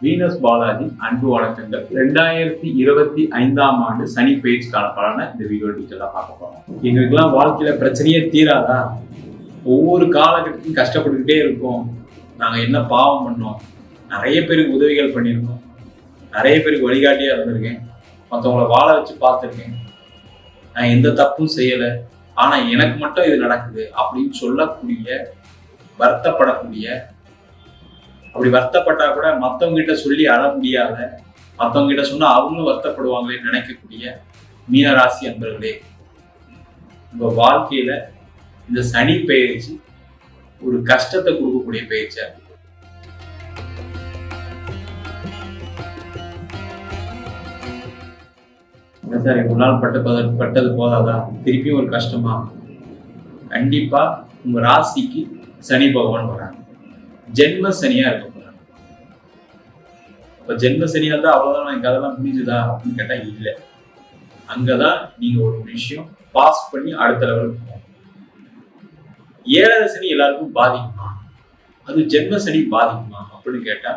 Venus Balaji அன்பு வணக்கங்கள். 2025ஆம் ஆண்டு சனி பெயர்ச்சிக்கான பலனை இந்த வீடியோ டீட்டெயிலாக பார்க்க போறோம். எங்களுக்கெல்லாம் வாழ்க்கையில பிரச்சனையே தீராதா? ஒவ்வொரு காலகட்டத்தையும் கஷ்டப்பட்டுக்கிட்டே இருக்கோம். நாங்க என்ன பாவம் பண்ணோம்? நிறைய பேருக்கு உதவிகள் பண்ணியிருக்கோம், நிறைய பேருக்கு வழிகாட்டியா இருந்திருக்கேன், மற்றவங்களை வாழ வச்சு பார்த்துருக்கேன். நான் எந்த தப்பும் செய்யலை, ஆனா எனக்கு மட்டும் இது நடக்குது அப்படின்னு சொல்லக்கூடிய, வருத்தப்படக்கூடிய, அப்படி வருத்தப்பட்டா கூட மற்றவங்க கிட்ட சொல்லி அழ முடியாத, மற்றவங்க கிட்ட சொன்னா அவங்களும் வருத்தப்படுவாங்களே நினைக்கக்கூடிய மீனராசி அன்பர்களே, உங்க வாழ்க்கையில இந்த சனி பெயர்ச்சி ஒரு கஷ்டத்தை கொடுக்கக்கூடிய பெயர்ச்சியா இருக்கு. சார் இவ்வளவு நாள் பட்டது போதாதா, திருப்பியும் ஒரு கஷ்டமா? கண்டிப்பா உங்க ராசிக்கு சனி பகவான் வராங்க. ஜென்ம சனியா இருக்க போறாங்க. இப்ப ஜென்ம சனியா இருந்தா அவ்வளவுதான் எனக்கு அதெல்லாம் புரிஞ்சுதா அப்படின்னு கேட்டா இல்ல. அங்கதான் நீங்க ஒரு விஷயம் பாஸ் பண்ணி அடுத்த லெவலுக்கு போகணும். ஏழரை சனி எல்லாருக்கும் பாதிக்குமா? அது ஜென்ம சனி பாதிக்குமா அப்படின்னு கேட்டா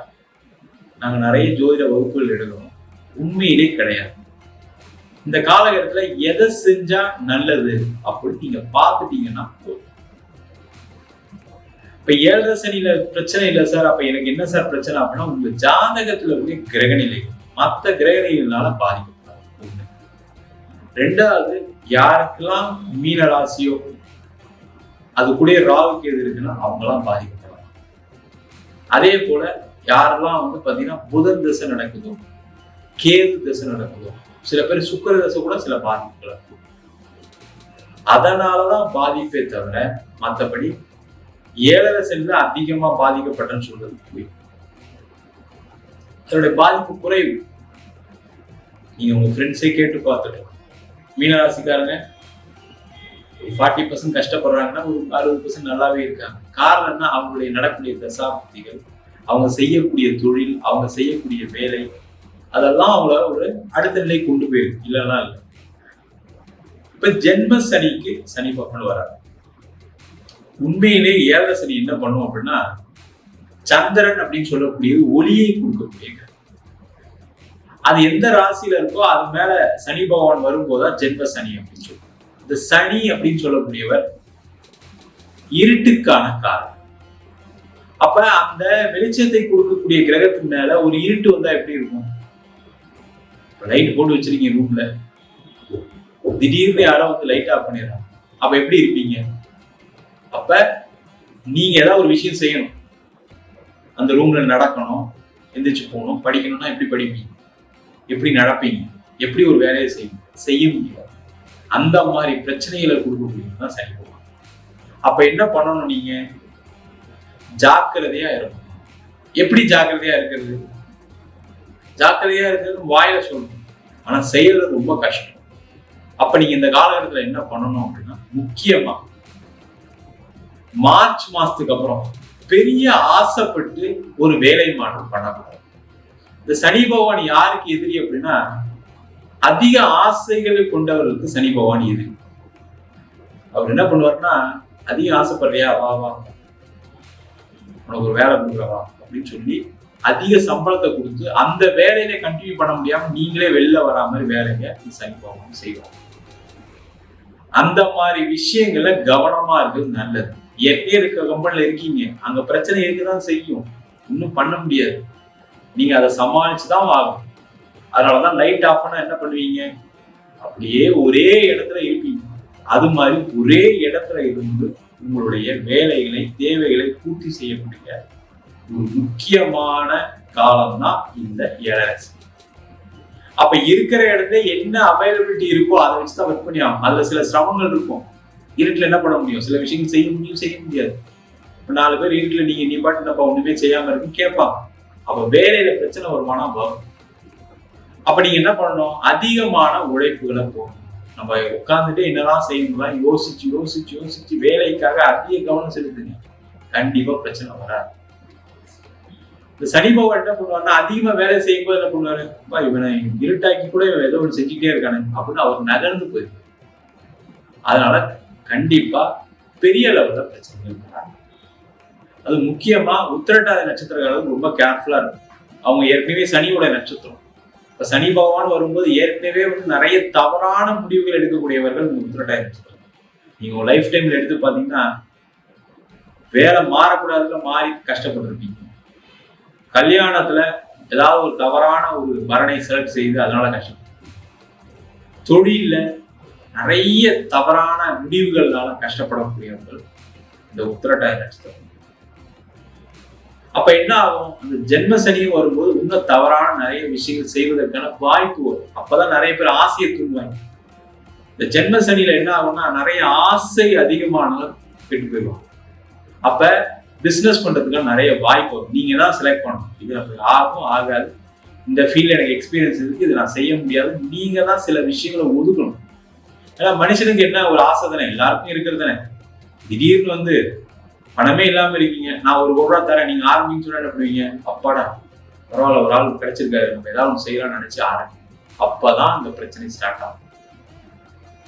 நாங்க நிறைய ஜோதிட வகுப்புகள் எடுக்கிறோம். உண்மையிலே கிடையாது. இந்த காலகட்டத்துல எதை செஞ்சா நல்லது அப்படின்னு நீங்க பார்த்துட்டீங்கன்னா போதும். இப்ப ஏழரை சனியில பிரச்சனை இல்லை சார், அப்ப எனக்கு என்ன சார் பிரச்சனை அப்படின்னா உங்க ஜாதகத்துல உள்ள கிரகநிலை மற்ற கிரகநிலைகளால பாதிக்கப்படாது. ஒண்ணு. ரெண்டாவது, யாருக்கெல்லாம் மீன ராசியோ அது கூட ராகுக்கு எது இருக்குன்னா அவங்கெல்லாம் பாதிக்கப்படலாம். அதே போல யாரெல்லாம் பாத்தீங்கன்னா புதன் தசை நடக்குதோ, கேது தசை நடக்குதோ, சில பேர் சுக்கிர தசை கூட சில பாதிப்புகள், அதனாலதான் பாதிப்பே தவிர மற்றபடி ஏழரை சனியில அதிகமா பாதிக்கப்பட்டன்னு சொல்றது போய் அதனுடைய பாதிப்பு குறைவு. நீங்க உங்க ஃப்ரெண்ட்ஸே கேட்டு பார்த்துட்டு மீனராசிக்காரங்க 40% கஷ்டப்படுறாங்கன்னா ஒரு 60% நல்லாவே இருக்காங்க. காரணம் என்ன? அவங்களுடைய நடக்கூடிய தசாபக்திகள், அவங்க செய்யக்கூடிய தொழில், அவங்க செய்யக்கூடிய வேலை, அதெல்லாம் அவங்கள ஒரு அடுத்த நிலை கொண்டு போயிருக்கு. இல்லைன்னா இல்லை. இப்ப ஜென்ம சனிக்கு சனி பகவான் வராது. உண்மையிலே ஏழரை சனி என்ன பண்ணும் அப்படின்னா சந்திரன் அப்படின்னு சொல்லக்கூடியது ஒளியை கொடுக்கக்கூடிய, அது எந்த ராசியில இருக்கோ அது மேல சனி பகவான் வரும்போதுதான் ஜென்ம சனி அப்படின்னு சொல்லுவோம். இந்த சனி அப்படின்னு சொல்லக்கூடியவர் இருட்டுக்கான காரணம். அப்ப அந்த வெளிச்சத்தை கொடுக்கக்கூடிய கிரகத்தின் மேல ஒரு இருட்டு வந்தா எப்படி இருக்கும்? லைட் போட்டு வச்சிருக்கீங்க ரூம்ல, திடீர்னு யாரோ லைட் ஆஃப் பண்ணிடுறாங்க, அப்ப எப்படி இருப்பீங்க? அப்ப நீங்க ஏதாவது ஒரு விஷயம் செய்யணும், அந்த ரூம்ல நடக்கணும், எந்திரிச்சு போகணும், படிக்கணும்னா எப்படி படிப்பீங்க? எப்படி நடப்பீங்க? எப்படி ஒரு வேலையை செய்ய முடியாது. அந்த மாதிரி பிரச்சனைகளை கொடுக்கக்கூடியதான் சனி பகவான். அப்ப என்ன பண்ணணும்? நீங்க ஜாக்கிரதையா இருக்கணும். எப்படி ஜாக்கிரதையா இருக்கிறது? ஜாக்கிரதையா இருக்கிறது வாயில சொல்லணும், ஆனா செய்யறது ரொம்ப கஷ்டம். அப்ப நீங்க இந்த காலகட்டத்துல என்ன பண்ணணும் அப்படின்னா, முக்கியமா மார்ச் மாசத்துக்கு அப்புறம் பெரிய ஆசைப்பட்டு ஒரு வேலை மாற்றம் பண்ணக்கூடாது. இந்த சனி பகவான் யாருக்கு எதிரி அப்படின்னா, அதிக ஆசைகளை கொண்டவர்களுக்கு சனி பகவான் எதிரி. அவர் என்ன பண்ணுவார்னா, அதிக ஆசைப்படுறியா, வா வா உனக்கு ஒரு வேலை கொடுக்குறவா அப்படின்னு சொல்லி அதிக சம்பளத்தை கொடுத்து அந்த வேலையில கண்டினியூ பண்ண முடியாம நீங்களே வெளில வரா மாதிரி வேலைங்க சனி பகவான் செய்வாங்க. அந்த மாதிரி விஷயங்கள்ல கவனமா இருக்கிறது நல்லது. ஏற்கனவே இருக்க கம்பெனில இருக்கீங்க, அங்க பிரச்சனை இருக்குதான் செய்யும், இன்னும் பண்ண முடியாது. நீங்க அதை சமாளிச்சுதான் ஆகும். அதனாலதான் லைட் ஆஃப் பண்ணா என்ன பண்ணுவீங்க? அப்படியே ஒரே இடத்துல இருப்பீங்க. அது மாதிரி ஒரே இடத்துல இருந்து உங்களுடைய வேலைகளை, தேவைகளை பூர்த்தி செய்யக்கூடிய ஒரு முக்கியமான காலம் தான் இந்த ஏழரை சனி. அப்ப இருக்கிற இடத்துல என்ன அவைலபிலிட்டி இருக்கோ அதை வச்சுதான் ஒர்க் பண்ணி ஆகும். அதுல சில சிரமங்கள் இருக்கும். இருட்டுல என்ன பண்ண முடியும்? சில விஷயங்கள் செய்ய முடியும், செய்ய முடியாது. இப்ப 4 பேர் இருட்டுல நீ பாட்டு நம்ம ஒண்ணுமே செய்யாம இருக்கு கேட்பாங்க. அப்ப வேலையில பிரச்சனை வருமானம் வரும். அப்ப நீங்க என்ன பண்ணணும்? அதிகமான உழைப்புகளை போகணும். நம்ம உட்கார்ந்துட்டு என்னெல்லாம் செய்யணும் யோசிச்சு யோசிச்சு யோசிச்சு வேலைக்காக அதிக கவனம் செலுத்துங்க, கண்டிப்பா பிரச்சனை வராது. இந்த சனி பகவான் என்ன பண்ணுவாருன்னா, அதிகமா வேலை செய்யும் போது என்ன பண்ணுவாரு, இவனை இருட்டாக்கி கூட இவன் ஏதோ ஒன்று செஞ்சுட்டே இருக்கானு அப்படின்னு அவர் நகர்ந்து போயிருக்கு. அதனால கண்டிப்பா பெரிய லெவல்ல பிரச்சனைகள் வராது. அது முக்கியமா உத்திரட்டாதி நட்சத்திரக்காரர்கள் ரொம்ப கேர்ஃபுல்லா இருக்கும். அவங்க ஏற்கனவே சனியோட நட்சத்திரம். இப்ப சனி பகவான் வரும்போது ஏற்கனவே நிறைய தவறான முடிவுகள் எடுக்கக்கூடியவர்கள் உத்திரட்டாதி நட்சத்திரம். நீங்க உங்க லைஃப் டைம்ல எடுத்து பாத்தீங்கன்னா வேலை மாறக்கூடாதுல மாறி கஷ்டப்பட்டிருப்பீங்க. கல்யாணத்துல ஏதாவது ஒரு தவறான ஒரு வரனை செலக்ட் செய்து அதனால கஷ்டப்பட்டு, தொழில நிறைய தவறான முடிவுகள்னால கஷ்டப்படக்கூடியவர்கள் இந்த உத்திரட்டாதி நட்சத்திரம். அப்ப என்ன ஆகும், அந்த ஜென்ம சனியும் வரும்போது இன்னும் தவறான நிறைய விஷயங்கள் செய்வதற்கான வாய்ப்பு வரும். அப்பதான் நிறைய பேர் ஆசையை தூங்குவாங்க. இந்த ஜென்ம சனியில என்ன ஆகும்னா நிறைய ஆசை அதிகமானாலும் கெட்டு போயிடுவாங்க. அப்ப பிசினஸ் பண்றதுக்கு நிறைய வாய்ப்பு வரும். நீங்க தான் செலக்ட் பண்ணணும், இது நமக்கு ஆகும் ஆகாது, இந்த ஃபீல்ட்ல எனக்கு எக்ஸ்பீரியன்ஸ் இருக்கு, இது நான் செய்ய முடியாது, நீங்க தான் சில விஷயங்களை ஒதுக்கணும். ஏன்னா மனுஷனுக்கு என்ன ஒரு ஆசை தானே, எல்லாருக்கும் இருக்கிறது தானே. திடீர்னு பணமே இல்லாம இருக்கீங்க, நான் ஒரு ரூபா தரேன் நீங்க ஆரம்பிங்க சொன்னா என்ன பண்ணுவீங்க, அப்பாடா பரவாயில்ல ஒரு ஆள் கிடைச்சிருக்காரு நம்ம ஏதாவது ஒன்று செய்யலாம்னு நினைச்சு ஆரம்பிங்க. அப்பதான் அந்த பிரச்சனை ஸ்டார்ட் ஆகும்.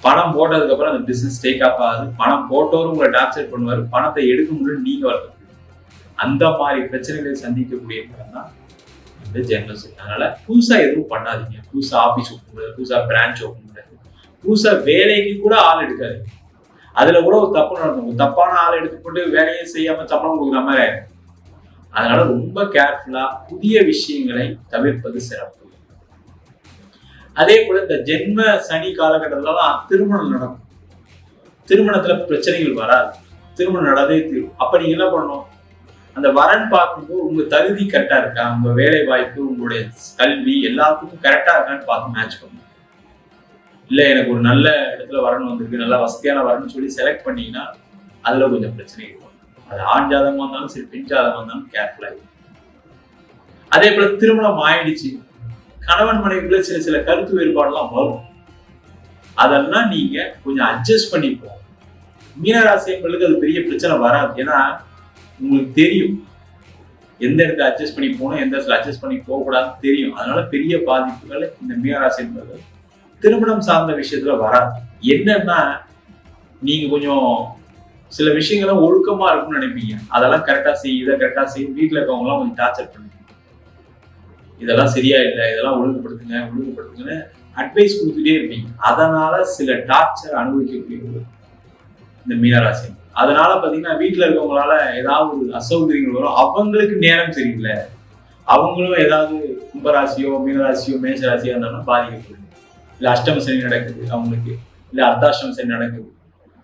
பணம் போட்டதுக்கு அப்புறம் அந்த பிசினஸ் டேக் ஆஃப் ஆகுது. பணம் போட்டவரும் உங்களை டார்ச்சர் பண்ணுவாரு, பணத்தை எடுக்க முடியும் நீங்க வரல. அந்த மாதிரி பிரச்சனைகளை சந்திக்கக்கூடிய தான் இந்த ஜென்ம சனி. அதனால புதுசா எதுவும் பண்ணாதீங்க. புதுசா ஆபீஸ் ஓப்பன் முடியாது, புதுசா பிரான்ச் ஓப்பன் முடியாது, புதுசா வேலைக்கு கூட ஆள் எடுக்காது. அதுல கூட ஒரு தப்பு நடக்கும், தப்பான ஆள் எடுத்து போட்டு வேலையை செய்யாம சம்பளம் கொடுக்குற மாதிரி ஆயிடும். அதனால ரொம்ப கேர்ஃபுல்லா புதிய விஷயங்களை தவிர்ப்பது சிறப்பு. அதே போல இந்த ஜென்ம சனி காலகட்டத்துலதான் திருமணம் நடக்கும். திருமணத்துல பிரச்சனைகள் வராது, திருமணம் நடந்தே தீரும். அப்ப நீங்க என்ன பண்ணணும், அந்த வரன் பார்க்கும்போது உங்க தகுதி கரெக்டா இருக்கா, உங்க வேலை வாய்ப்பு, உங்களுடைய கல்வி எல்லாத்துக்கும் கரெக்டா இருக்கான்னு பார்த்து மேட்ச் பண்ணணும். இல்ல எனக்கு ஒரு நல்ல இடத்துல வரணும் வந்திருக்கு, நல்லா வசதியான வரணும்னு சொல்லி செலக்ட் பண்ணீங்கன்னா அதுல கொஞ்சம் பிரச்சனை இருக்கும். அது ஆண் ஜாதகமா இருந்தாலும் சரி, பெண் ஜாதகமா இருந்தாலும் கேர்ஃபுல்லா இருக்கும். அதே போல திருமணம் ஆயிடுச்சு, கணவன் மனைவிக்குள்ள சில கருத்து வேறுபாடுலாம் வரும். அதெல்லாம் நீங்க கொஞ்சம் அட்ஜஸ்ட் பண்ணிப்போம். மீனராசிகளுக்கு அது பெரிய பிரச்சனை வராது. ஏன்னா உங்களுக்கு தெரியும் எந்த இடத்துல அட்ஜஸ்ட் பண்ணி போகணும், எந்த இடத்துல அட்ஜஸ்ட் பண்ணி போகக்கூடாதுன்னு தெரியும். அதனால பெரிய பாதிப்புகள் இந்த மீனராசி என்பது திருமணம் சார்ந்த விஷயத்துல வராது. என்னன்னா நீங்க கொஞ்சம் சில விஷயங்கள ஒழுக்கமா இருக்கும்னு நினைப்பீங்க, அதெல்லாம் கரெக்டா செய்ய, இதை கரெக்டா செய்யும், வீட்டுல இருக்கவங்க எல்லாம் கொஞ்சம் டார்ச்சர் பண்ணுவீங்க, இதெல்லாம் சரியா இல்லை, இதெல்லாம் ஒழுங்குபடுத்துங்கன்னு அட்வைஸ் கொடுத்துட்டே இருப்பீங்க. அதனால சில டார்ச்சர் அனுபவிக்கக்கூடிய இந்த மீனராசி. அதனால பாத்தீங்கன்னா வீட்டுல இருக்கவங்களால ஏதாவது ஒரு அசௌகரியங்கள் வரும். அவங்களுக்கு நேரம் சரியில்லை, அவங்களும் ஏதாவது கும்பராசியோ மீனராசியோ மேஷராசியோ இருந்தாலும் பாதிக்கப்படுது. இல்ல அஷ்டம சனி நடக்குது அவங்களுக்கு, இல்ல அர்த்தாஷ்டம சனி நடக்குது,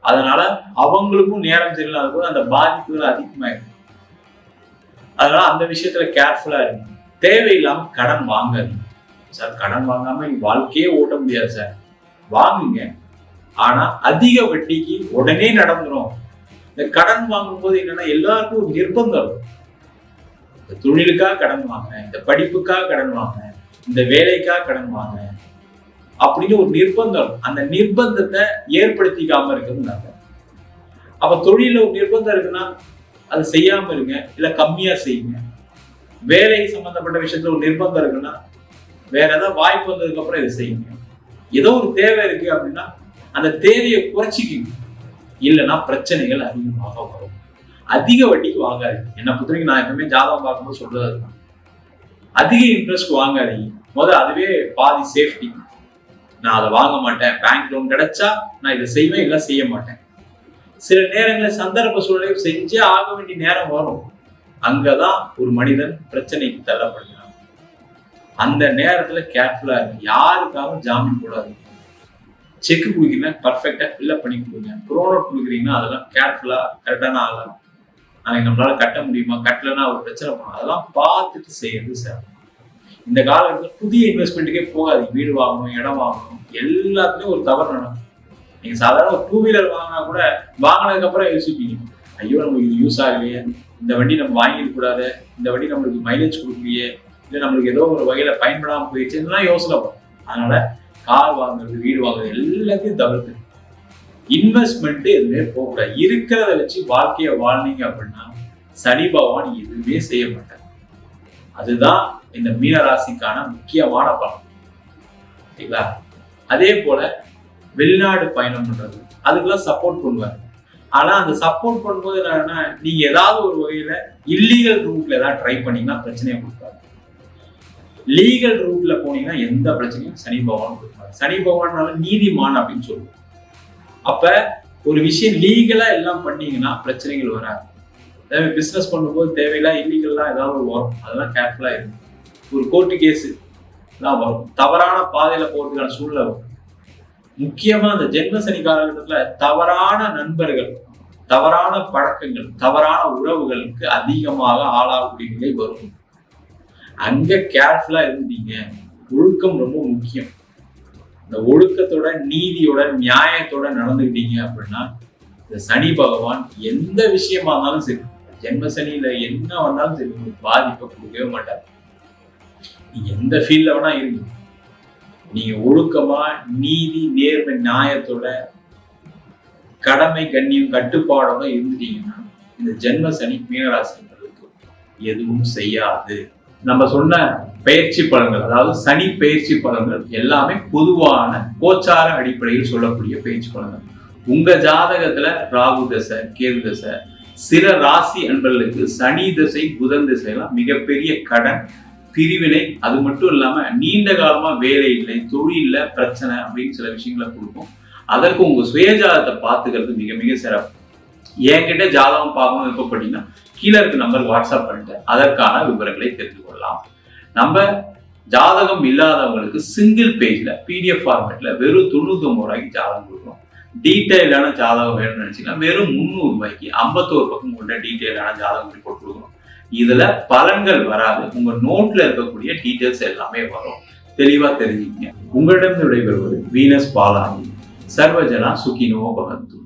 அதனால அவங்களுக்கும் நேரம் சரியில்லாத போது அந்த பாதிப்புகள் அதிகமாயிடும். அதனால அந்த விஷயத்துல கேர்ஃபுல்லா இருக்கு. தேவையில்லாம கடன் வாங்காதீங்க. சார் கடன் வாங்காம வாழ்க்கையே ஓட்ட முடியாது சார், வாங்குங்க, ஆனா அதிக வட்டிக்கு உடனே நடந்துரும். இந்த கடன் வாங்கும் போது என்னன்னா எல்லாருக்கும் ஒரு நிர்பந்தம் இருக்கும். இந்த தொழிலுக்காக கடன் வாங்க, இந்த படிப்புக்காக கடன் வாங்க, இந்த வேலைக்காக கடன் வாங்க அப்படின்னு ஒரு நிர்பந்தம். அந்த நிர்பந்தத்தை ஏற்படுத்திக்காம இருக்கிறது. அப்ப தொழில ஒரு நிர்பந்தம் இருக்குன்னா அதை செய்யாம இருங்க, இல்ல கம்மியா செய்யுங்க. வேலை சம்பந்தப்பட்ட விஷயத்துல ஒரு நிர்பந்தம் இருக்குன்னா வேற ஏதாவது வாய்ப்பு வந்ததுக்கு அப்புறம் இதை செய்யுங்க. ஏதோ ஒரு தேவை இருக்கு அப்படின்னா அந்த தேவையை குறைச்சிக்கிங்க, இல்லைன்னா பிரச்சனைகள் அதிகமாக வரும். அதிக வட்டிக்கு வாங்காதீங்க. என்ன பொறுத்தவரைக்கும் நான் எப்பவுமே ஜாதகம் பார்க்கும்போது சொல்றது அதுதான், அதிக இன்ட்ரெஸ்ட் வாங்காதீங்க. முதல்ல அதுவே பாதி சேஃப்டி. நான் அதை வாங்க மாட்டேன், பேங்க் லோன் கிடைச்சா நான் இதை செய்வேன், இல்லை செய்ய மாட்டேன். சில நேரங்களில் சந்தர்ப்ப சூழ்நிலை செஞ்சே ஆக வேண்டிய நேரம் வரும். அங்கதான் ஒரு மனிதன் பிரச்சனைக்கு தள்ளப்படுகிறான். அந்த நேரத்துல கேர்ஃபுல்லா இருக்கு. யாருக்காகவும் ஜாமீன் போடாதீங்க. செக் கொடுக்குறீங்கன்னா பர்ஃபெக்டா ஃபில்அப் பண்ணி கொடுங்க. ப்ரோனோட் கொடுக்குறீங்கன்னா அதெல்லாம் கேர்ஃபுல்லா கரெக்டான ஆகலாம். நாளைக்கு நம்மளால கட்ட முடியுமா, கட்டலன்னா ஒரு பிரச்சனை பண்ணும். அதெல்லாம் பார்த்துட்டு செய்யறது சார். இந்த காலகட்டத்தில் புதிய இன்வெஸ்ட்மெண்ட்டுக்கே போகாதீங்க. வீடு வாங்கணும், இடம் வாங்கணும், எல்லாத்துலயும் ஒரு தவறு நடக்கும். நீங்க சாதாரண ஒரு 2 வீலர் வாங்கினா கூட வாங்கினதுக்கு அப்புறம் யோசிப்பீங்க, ஐயோ நமக்கு இது யூஸ் ஆகலையே, இந்த வண்டி நம்ம வாங்கிக்க கூடாது, இந்த வண்டி நம்மளுக்கு மைலேஜ் கொடுக்கலையே, இல்லை நம்மளுக்கு ஏதோ ஒரு வகையில பயன்படாமல் போயிடுச்சு, இதெல்லாம் யோசனை பண்ணும். அதனால கார் வாங்குறது, வீடு வாங்குறது எல்லாத்தையும் தவிர்த்து இன்வெஸ்ட்மெண்ட் எதுவுமே போகக்கூடாது. இருக்கிறத வச்சு வாழ்க்கையை வாழ்ந்தீங்க அப்படின்னா சனி பகவான் எதுவுமே செய்ய மாட்டார். அதுதான் இந்த மீனராசிக்கான முக்கியமான பலன். சரிங்களா? அதே போல வெளிநாடு பயணம் பண்றது அதுக்கெல்லாம் சப்போர்ட் பண்ணுவார். ஆனா அந்த சப்போர்ட் பண்ணும்போது என்னன்னா நீங்க ஏதாவது ஒரு வகையில இல்லீகல் ரூட்ல ஏதாவது ட்ரை பண்ணீங்கன்னா பிரச்சனையை கொடுப்பாரு. லீகல் ரூட்ல போனீங்கன்னா எந்த பிரச்சனையும் சனி பகவான் கொடுப்பாரு. சனி பகவானால நீதிமான் அப்படின்னு சொல்லுவோம். அப்ப ஒரு விஷயம் லீகலா எல்லாம் பண்ணீங்கன்னா பிரச்சனைகள் வராது. பிசினஸ் பண்ணும்போது தேவையில்லா இல்லீகல்லாம் ஏதாவது வரும், அதெல்லாம் கேர்ஃபுல்லா இருக்கும். ஒரு கோர்ட்டு கேஸ் தான் வரும், தவறான பாதையில போறதுக்கான சூழ்நிலை வரும். முக்கியமா அந்த ஜென்ம சனி காலகட்டத்துல தவறான நண்பர்கள், தவறான பழக்கங்கள், தவறான உறவுகளுக்கு அதிகமாக ஆளாகக்கூடிய நிலை வரும். அங்க கேர்ஃபுல்லா இருந்தீங்க. ஒழுக்கம் ரொம்ப முக்கியம். இந்த ஒழுக்கத்தோட நீதியோட நியாயத்தோட நடந்துக்கிட்டீங்க அப்படின்னா இந்த சனி பகவான் எந்த விஷயமா இருந்தாலும் சரி, ஜென்ம சனியில என்ன வந்தாலும் சரி, உங்களுக்கு பாதிப்பை கொடுக்கவே மாட்டார். நீங்க எந்த ஃபீல்ட்ல வேணா இருங்க, நீங்க ஒழுக்கமா நீதி நேர்மை நியாயத்தோட கடமை கண்ணியம் கட்டுப்பாடோட இருந்துட்டீங்கன்னா இந்த ஜென்ம சனி மீனராசிகளுக்கு எதுவும் செய்யாது. நம்ம சொன்ன பயிற்சி பலன்கள், அதாவது சனி பயிற்சி பலன்கள் எல்லாமே பொதுவான கோச்சார அடிப்படையில் சொல்லக்கூடிய பயிற்சி பலன்கள். உங்க ஜாதகத்துல ராகு தசை, கேது தசை, சில ராசி அன்பர்களுக்கு சனி தசை, புதன் திசை எல்லாம் மிகப்பெரிய கடன், பிரிவினை, அது மட்டும் இல்லாம நீண்ட காலமா வேலை இல்லை, தொழில பிரச்சனை அப்படின்னு சில விஷயங்களை கொடுக்கும். அதற்கு உங்க சுயஜாதகத்தை பார்த்துக்கிறது மிக மிக சிறப்பு. என்கிட்ட ஜாதகம் பார்க்கணும் விருப்பப்பட்டீங்கன்னா கீழே இருக்க நம்பர் வாட்ஸ்அப் பண்ணிட்டு அதற்கான விவரங்களை தெரிந்து கொள்ளலாம். நம்ம ஜாதகம் இல்லாதவங்களுக்கு சிங்கிள் பேஜ்ல PDF ஃபார்மேட்ல வெறும் 99 ரூபாய்க்கு ஜாதகம் கொடுக்குறோம். டீட்டெயிலான ஜாதகம் வேணும்னு நினைச்சீங்கன்னா வெறும் 300 ரூபாய்க்கு 51 பக்கம் கொண்ட டீட்டெயிலான ஜாதகம் ரிப்போர்ட் கொடுக்குறோம். இதுல பலன்கள் வராது, உங்க நோட்ல இருக்கக்கூடிய டீட்டெயில்ஸ் எல்லாமே வரும். தெளிவா தெரிஞ்சுக்கங்க. உங்களிடம் விடைபெறுவது வீனஸ் பாலாஜி. சர்வஜனா சுகினோ பவந்து.